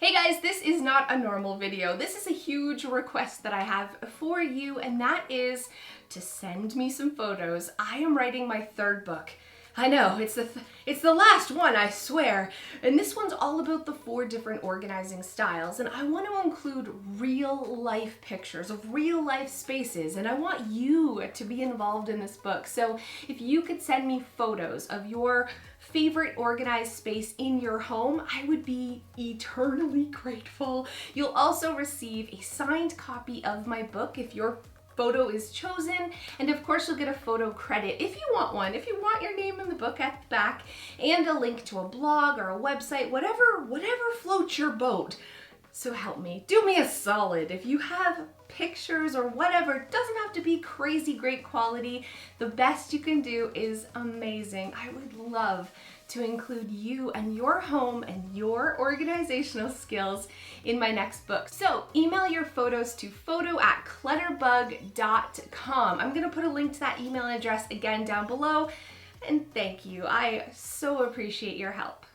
Hey guys, this is not a normal video. This is a huge request that I have for you, and that is to send me some photos. I am writing my third book. I know, it's the last one, I swear. And this one's all about the 4 different organizing styles, and I want to include real life pictures of real life spaces, and I want you to be involved in this book. So if you could send me photos of your favorite organized space in your home, I would be eternally grateful. You'll also receive a signed copy of my book if your photo is chosen, and of course you'll get a photo credit if you want one, if you want your name in the book at the back, and a link to a blog or a website, whatever floats your boat. So help me, do me a solid. If you have pictures or whatever, it doesn't have to be crazy great quality. The best you can do is amazing. I would love to include you and your home and your organizational skills in my next book. So email your photos to photo@clutterbug.com. I'm gonna put a link to that email address again down below, and thank you. I so appreciate your help.